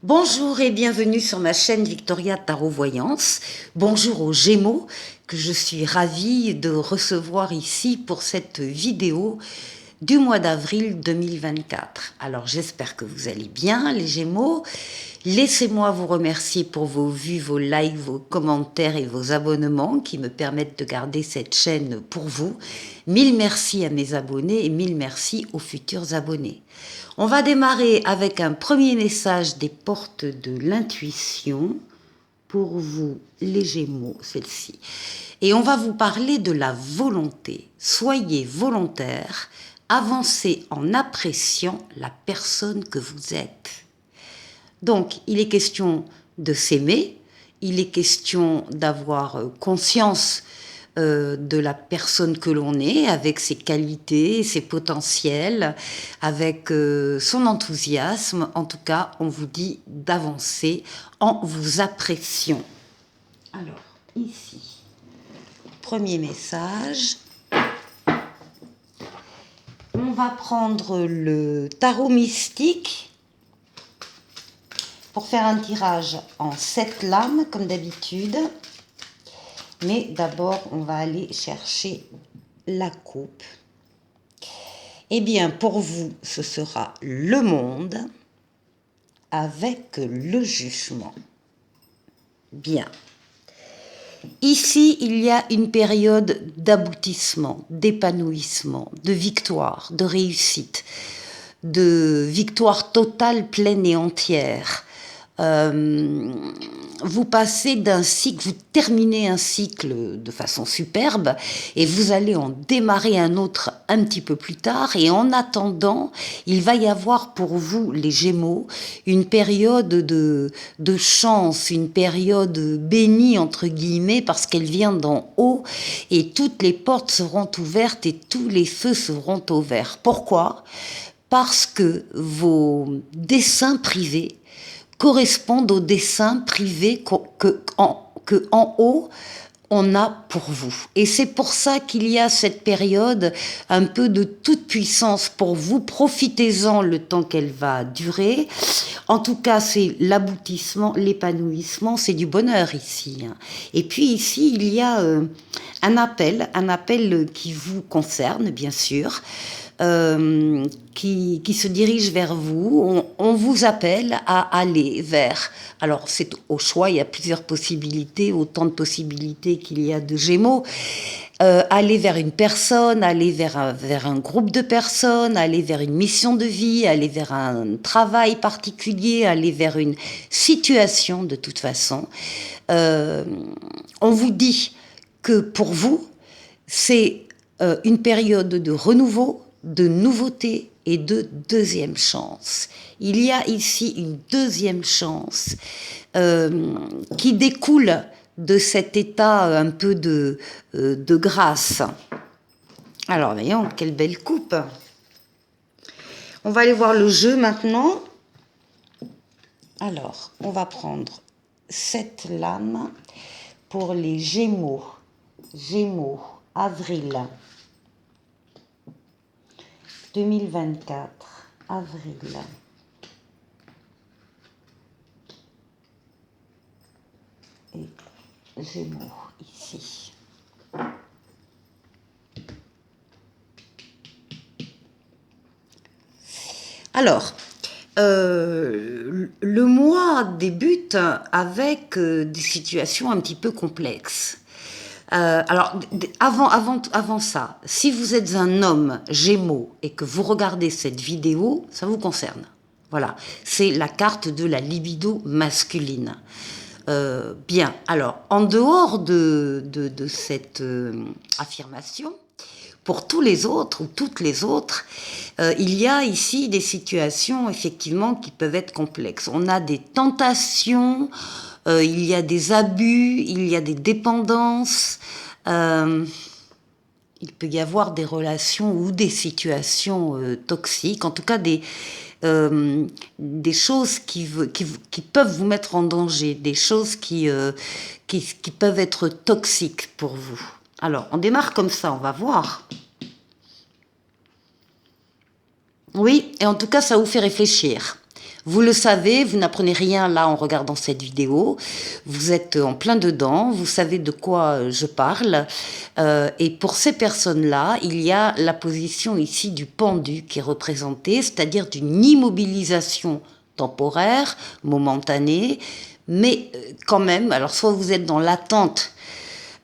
Bonjour et bienvenue sur ma chaîne Victoria Tarot Voyance. Bonjour aux Gémeaux que je suis ravie de recevoir ici pour cette vidéo du mois d'avril 2024. Alors j'espère que vous allez bien les Gémeaux. Laissez-moi vous remercier pour vos vues, vos likes, vos commentaires et vos abonnements qui me permettent de garder cette chaîne pour vous. Mille merci à mes abonnés et mille merci aux futurs abonnés. On va démarrer avec un premier message des portes de l'intuition pour vous les Gémeaux, celle-ci. Et on va vous parler de la volonté. Soyez volontaire, avancez en appréciant la personne que vous êtes. Donc, il est question de s'aimer, il est question d'avoir conscience de la personne que l'on est, avec ses qualités, ses potentiels, avec son enthousiasme. En tout cas, on vous dit d'avancer en vous appréciant. Alors, ici, premier message. On va prendre le tarot mystique pour faire un tirage en 7 lames, comme d'habitude. Mais d'abord, on va aller chercher la coupe. Eh bien, pour vous, ce sera le monde avec le jugement. Bien. Ici, il y a une période d'aboutissement, d'épanouissement, de victoire, de réussite, de victoire totale, pleine et entière. Vous passez d'un cycle, vous terminez un cycle de façon superbe et vous allez en démarrer un autre un petit peu plus tard. Et en attendant, il va y avoir pour vous, les Gémeaux, une période de chance, une période bénie, entre guillemets, parce qu'elle vient d'en haut et toutes les portes seront ouvertes et tous les feux seront ouverts. Pourquoi ? Parce que vos desseins privés correspondent aux dessins privés que en haut on a pour vous. Et c'est pour ça qu'il y a cette période un peu de toute puissance pour vous. Profitez-en le temps qu'elle va durer. En tout cas, c'est l'aboutissement, l'épanouissement, c'est du bonheur ici. Et puis ici, il y a un appel qui vous concerne, bien sûr. Qui se dirige vers vous. On vous appelle à aller vers... Alors, c'est au choix, il y a plusieurs possibilités, autant de possibilités qu'il y a de Gémeaux. Aller vers une personne, aller vers un groupe de personnes, aller vers une mission de vie, aller vers un travail particulier, aller vers une situation de toute façon. On vous dit que pour vous, c'est une période de renouveau, de nouveauté et de deuxième chance. Il y a ici une deuxième chance qui découle de cet état un peu de grâce. Alors, voyons, quelle belle coupe. On va aller voir le jeu maintenant. Alors, on va prendre 7 lames pour les Gémeaux. Gémeaux, avril 2024, avril. Et Gémeaux, ici. Alors, le mois débute avec des situations un petit peu complexes. Alors, avant ça, si vous êtes un homme Gémeaux et que vous regardez cette vidéo, ça vous concerne. Voilà, c'est la carte de la libido masculine. Bien, alors, en dehors de cette affirmation, pour tous les autres ou toutes les autres, il y a ici des situations effectivement qui peuvent être complexes. On a des tentations, il y a des abus, il y a des dépendances, il peut y avoir des relations ou des situations toxiques, en tout cas des choses qui peuvent vous mettre en danger, des choses qui peuvent être toxiques pour vous. Alors, on démarre comme ça, on va voir. Oui, et en tout cas, ça vous fait réfléchir. Vous le savez, vous n'apprenez rien là en regardant cette vidéo. Vous êtes en plein dedans, vous savez de quoi je parle. Et pour ces personnes-là, il y a la position ici du pendu qui est représentée, c'est-à-dire d'une immobilisation temporaire, momentanée, mais quand même, alors soit vous êtes dans l'attente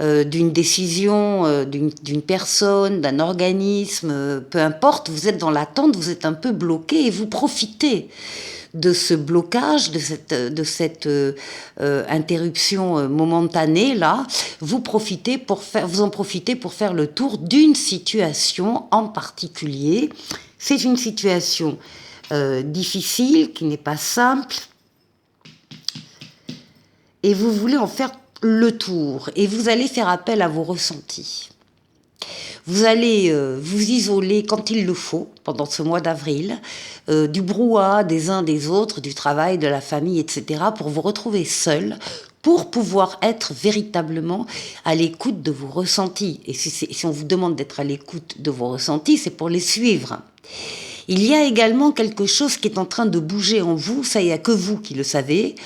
d'une décision, d'une personne, d'un organisme, peu importe, vous êtes dans l'attente, vous êtes un peu bloqué et vous profitez de ce blocage, de cette interruption momentanée là, vous en profitez pour faire le tour d'une situation en particulier. C'est une situation difficile, qui n'est pas simple, et vous voulez en faire le tour, et vous allez faire appel à vos ressentis. Vous allez vous isoler quand il le faut, pendant ce mois d'avril, du brouhaha des uns des autres, du travail, de la famille, etc., pour vous retrouver seul, pour pouvoir être véritablement à l'écoute de vos ressentis. Et si on vous demande d'être à l'écoute de vos ressentis, c'est pour les suivre. Il y a également quelque chose qui est en train de bouger en vous, ça il n'y a que vous qui le savez,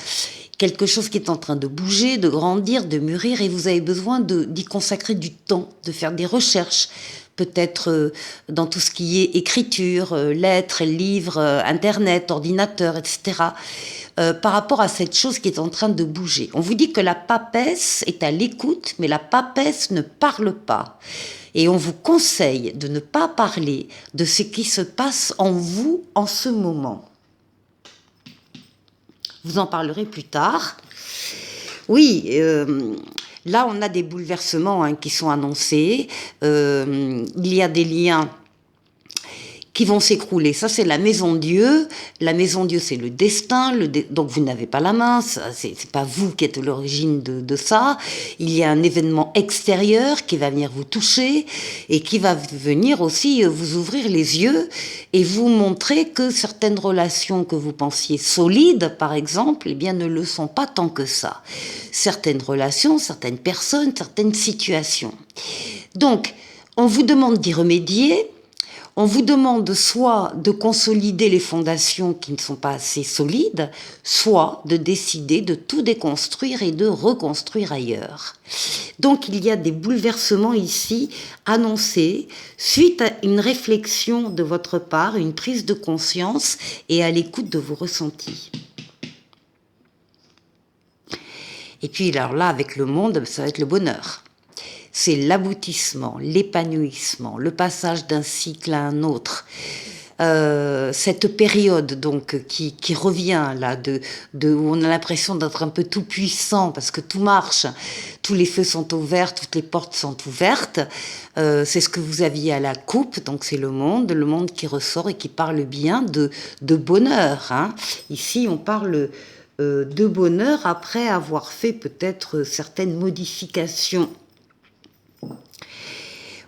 quelque chose qui est en train de bouger, de grandir, de mûrir, et vous avez besoin d'y consacrer du temps, de faire des recherches, peut-être dans tout ce qui est écriture, lettres, livres, internet, ordinateur, etc., par rapport à cette chose qui est en train de bouger. On vous dit que la papesse est à l'écoute, mais la papesse ne parle pas. Et on vous conseille de ne pas parler de ce qui se passe en vous en ce moment. Vous en parlerez plus tard. Oui, là on a des bouleversements qui sont annoncés. Il y a des liens qui vont s'écrouler. Ça, c'est la maison Dieu. La maison Dieu, c'est le destin. Donc, vous n'avez pas la main. C'est pas vous qui êtes l'origine de ça. Il y a un événement extérieur qui va venir vous toucher et qui va venir aussi vous ouvrir les yeux et vous montrer que certaines relations que vous pensiez solides, par exemple, eh bien, ne le sont pas tant que ça. Certaines relations, certaines personnes, certaines situations. Donc, on vous demande d'y remédier. On vous demande soit de consolider les fondations qui ne sont pas assez solides, soit de décider de tout déconstruire et de reconstruire ailleurs. Donc il y a des bouleversements ici annoncés suite à une réflexion de votre part, une prise de conscience et à l'écoute de vos ressentis. Et puis alors là, avec le monde, ça va être le bonheur. C'est l'aboutissement, l'épanouissement, le passage d'un cycle à un autre. Cette période donc qui revient là, où on a l'impression d'être un peu tout puissant parce que tout marche, tous les feux sont ouverts, toutes les portes sont ouvertes. C'est ce que vous aviez à la coupe, donc c'est le monde qui ressort et qui parle bien de bonheur. Hein. Ici, on parle de bonheur après avoir fait peut-être certaines modifications.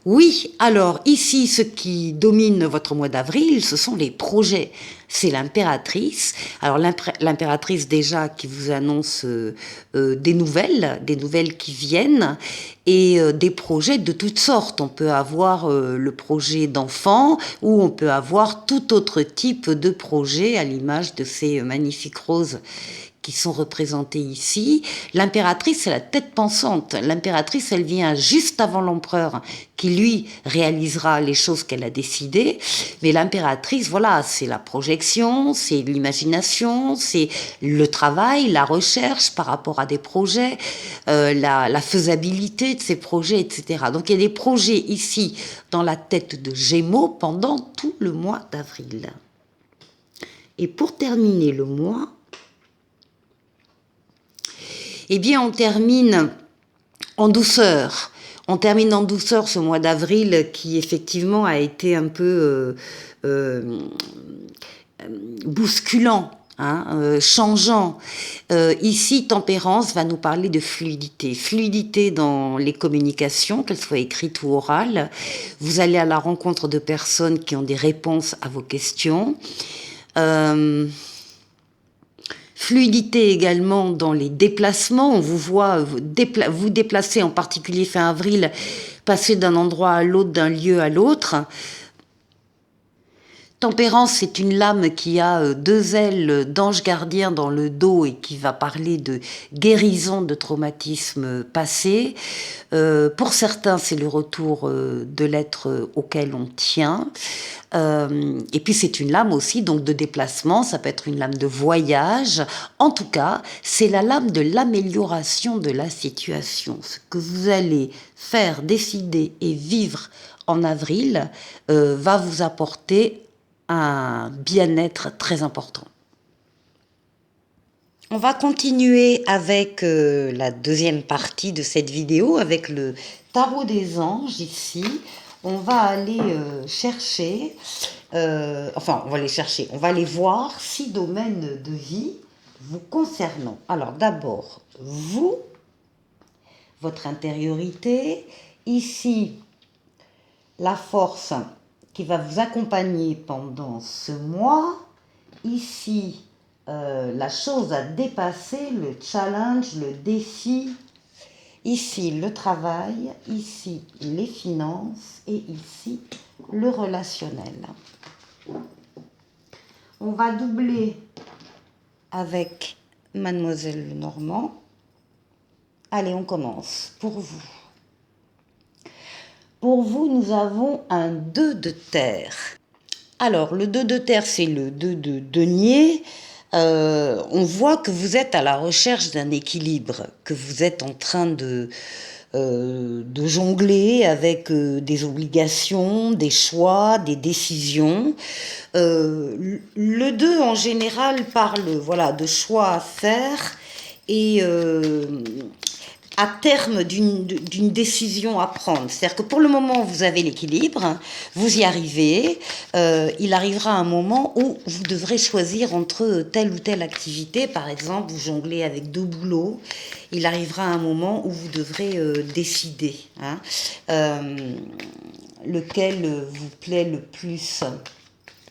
Oui, alors ici, ce qui domine votre mois d'avril, ce sont les projets. C'est l'impératrice. Alors l'impératrice déjà qui vous annonce des nouvelles qui viennent et des projets de toutes sortes. On peut avoir le projet d'enfant ou on peut avoir tout autre type de projet à l'image de ces magnifiques roses qui sont représentées ici. L'impératrice, c'est la tête pensante. L'impératrice, elle vient juste avant l'empereur, qui lui réalisera les choses qu'elle a décidées. Mais l'impératrice, voilà, c'est la projection, c'est l'imagination, c'est le travail, la recherche par rapport à des projets, la faisabilité de ces projets, etc. Donc il y a des projets ici dans la tête de Gémeaux pendant tout le mois d'avril. Et pour terminer le mois, eh bien, on termine en douceur. On termine en douceur ce mois d'avril qui, effectivement, a été un peu bousculant, changeant. Ici, Tempérance va nous parler de fluidité. Fluidité dans les communications, qu'elles soient écrites ou orales. Vous allez à la rencontre de personnes qui ont des réponses à vos questions. Fluidité également dans les déplacements. On vous voit vous déplacer, en particulier fin avril, passer d'un endroit à l'autre, d'un lieu à l'autre. Tempérance, c'est une lame qui a deux ailes d'ange gardien dans le dos et qui va parler de guérison de traumatismes passés. Pour certains, c'est le retour de l'être auquel on tient. Et puis c'est une lame aussi donc de déplacement, ça peut être une lame de voyage. En tout cas, c'est la lame de l'amélioration de la situation. Ce que vous allez faire, décider et vivre en avril va vous apporter un bien-être très important. On va continuer avec la deuxième partie de cette vidéo, avec le tarot des anges ici. On va aller chercher, on va aller voir 6 domaines de vie vous concernant. Alors d'abord, vous, votre intériorité, ici, la force qui va vous accompagner pendant ce mois, ici, la chose à dépasser, le challenge, le défi, ici le travail, ici les finances et ici le relationnel. On va doubler avec Mademoiselle Lenormand. Allez, on commence. Pour vous. Pour vous, nous avons un 2 de terre. Alors, le 2 de terre, c'est le 2 de denier. On voit que vous êtes à la recherche d'un équilibre, que vous êtes en train de jongler avec des obligations, des choix, des décisions. Le 2 en général parle voilà, de choix à faire et à terme d'une décision à prendre. C'est-à-dire que pour le moment, vous avez l'équilibre, vous y arrivez, il arrivera un moment où vous devrez choisir entre telle ou telle activité. Par exemple, vous jonglez avec 2 boulots, il arrivera un moment où vous devrez décider lequel vous plaît le plus.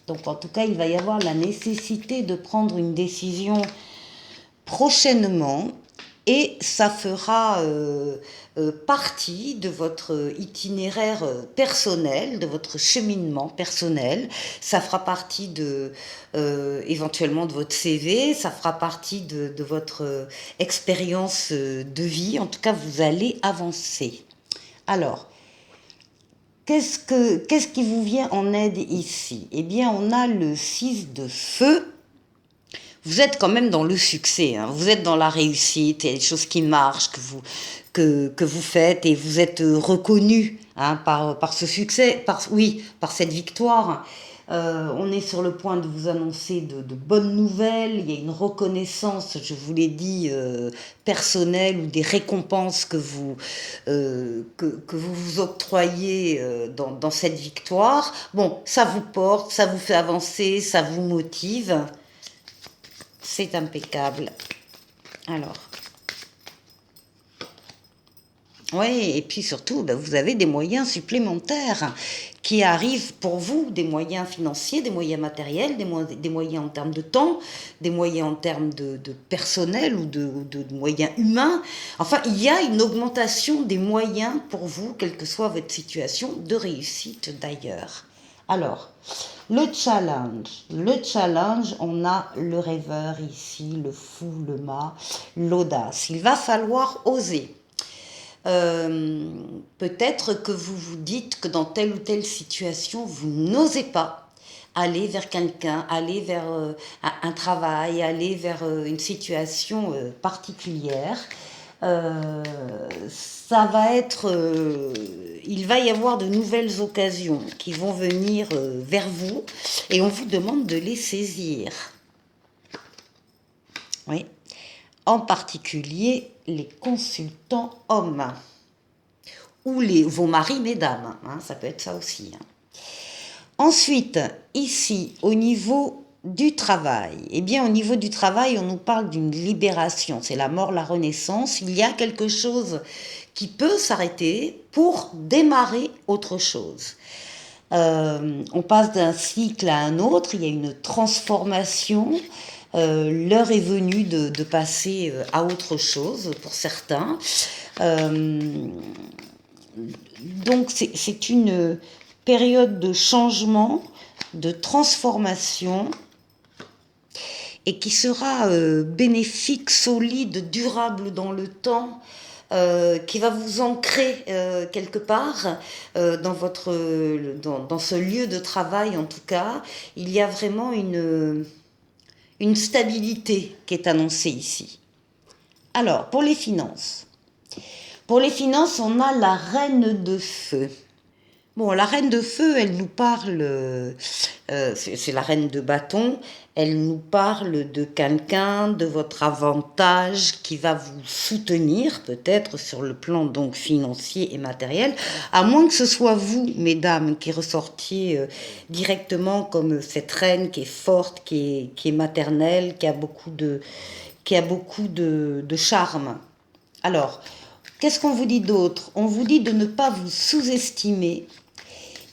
Donc en tout cas, il va y avoir la nécessité de prendre une décision prochainement. Et ça fera partie de votre itinéraire personnel, de votre cheminement personnel. Ça fera partie éventuellement de votre CV, ça fera partie de votre expérience de vie. En tout cas, vous allez avancer. Alors, qu'est-ce qui vous vient en aide ici? Eh bien, on a le 6 de feu. Vous êtes quand même dans le succès, hein. Vous êtes dans la réussite, il y a des choses qui marchent, que vous faites, et vous êtes reconnu par ce succès, par cette victoire. On est sur le point de vous annoncer de bonnes nouvelles, il y a une reconnaissance, je vous l'ai dit, personnelle, ou des récompenses que vous vous octroyez dans cette victoire. Bon, ça vous porte, ça vous fait avancer, ça vous motive. C'est impeccable. Alors. Oui, et puis surtout, vous avez des moyens supplémentaires qui arrivent pour vous, des moyens financiers, des moyens matériels, des moyens en termes de temps, des moyens en termes de personnel ou de moyens humains. Enfin, il y a une augmentation des moyens pour vous, quelle que soit votre situation de réussite d'ailleurs. Alors, le challenge, on a le rêveur ici, le fou, le mât, l'audace. Il va falloir oser. Peut-être que vous vous dites que dans telle ou telle situation, vous n'osez pas aller vers quelqu'un, aller vers un travail, aller vers une situation particulière. Ça va être, il va y avoir de nouvelles occasions qui vont venir vers vous et on vous demande de les saisir. Oui. En particulier les consultants hommes ou vos maris, mesdames, ça peut être ça aussi. Ensuite, ici, au niveau du travail, eh bien au niveau du travail, on nous parle d'une libération, c'est la mort, la renaissance, il y a quelque chose qui peut s'arrêter pour démarrer autre chose. On passe d'un cycle à un autre, il y a une transformation, l'heure est venue de passer à autre chose pour certains. Donc c'est une période de changement, de transformation et qui sera bénéfique, solide, durable dans le temps, qui va vous ancrer quelque part dans ce lieu de travail. En tout cas, il y a vraiment une stabilité qui est annoncée ici. Alors, pour les finances. Pour les finances, on a la reine de feu. Bon, la reine de feu, elle nous parle, c'est la reine de bâton, elle nous parle de quelqu'un, de votre avantage qui va vous soutenir peut-être sur le plan donc financier et matériel, à moins que ce soit vous, mesdames, qui ressortiez directement comme cette reine qui est forte, qui est maternelle, qui a beaucoup de charme. Alors, qu'est-ce qu'on vous dit d'autre? On vous dit de ne pas vous sous-estimer,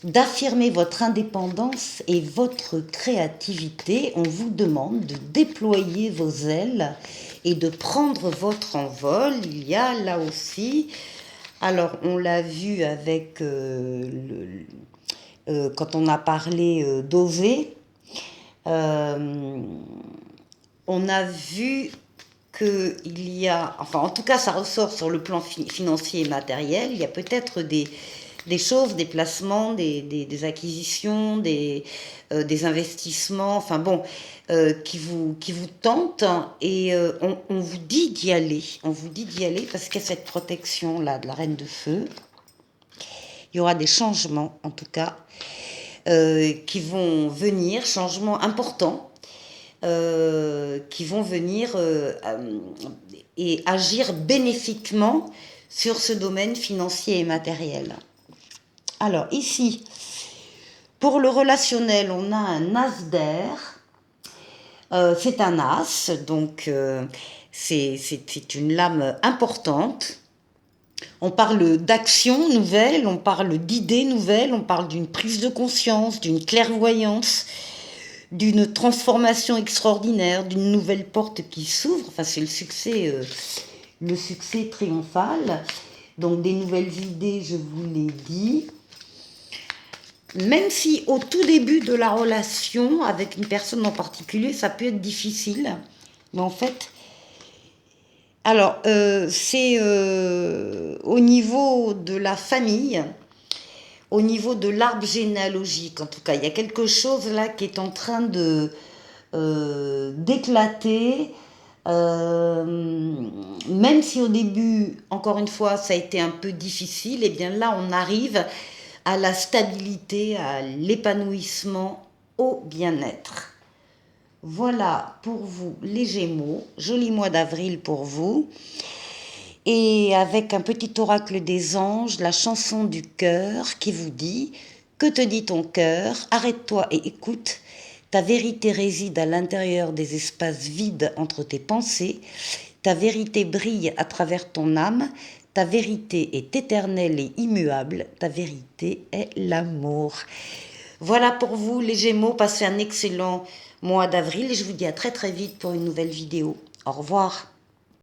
d'affirmer votre indépendance et votre créativité. On vous demande de déployer vos ailes et de prendre votre envol. Il y a là aussi, alors on l'a vu avec quand on a parlé d'oser, on a vu qu'il y a, enfin en tout cas ça ressort sur le plan financier et matériel, il y a peut-être des choses, des placements, des acquisitions, des investissements, enfin bon, qui vous tentent, et on vous dit d'y aller. On vous dit d'y aller parce qu'il y a cette protection-là de la reine de feu. Il y aura des changements, en tout cas, qui vont venir, changements importants, qui vont venir et agir bénéfiquement sur ce domaine financier et matériel. Alors ici, pour le relationnel, on a un as d'air. C'est un as, donc c'est une lame importante. On parle d'action nouvelle, on parle d'idées nouvelles, on parle d'une prise de conscience, d'une clairvoyance, d'une transformation extraordinaire, d'une nouvelle porte qui s'ouvre. Enfin, c'est le succès triomphal. Donc des nouvelles idées, je vous l'ai dit. Même si au tout début de la relation avec une personne en particulier, ça peut être difficile. Mais en fait, alors c'est au niveau de la famille, au niveau de l'arbre généalogique en tout cas, il y a quelque chose là qui est en train d'éclater. Même si au début, encore une fois, ça a été un peu difficile, et bien là on arrive à la stabilité, à l'épanouissement, au bien-être. Voilà pour vous les Gémeaux, joli mois d'avril pour vous. Et avec un petit oracle des anges, la chanson du cœur qui vous dit « Que te dit ton cœur? Arrête-toi et écoute. Ta vérité réside à l'intérieur des espaces vides entre tes pensées. Ta vérité brille à travers ton âme. Ta vérité est éternelle et immuable. Ta vérité est l'amour. » Voilà pour vous les Gémeaux. Passez un excellent mois d'avril et je vous dis à très très vite pour une nouvelle vidéo. Au revoir.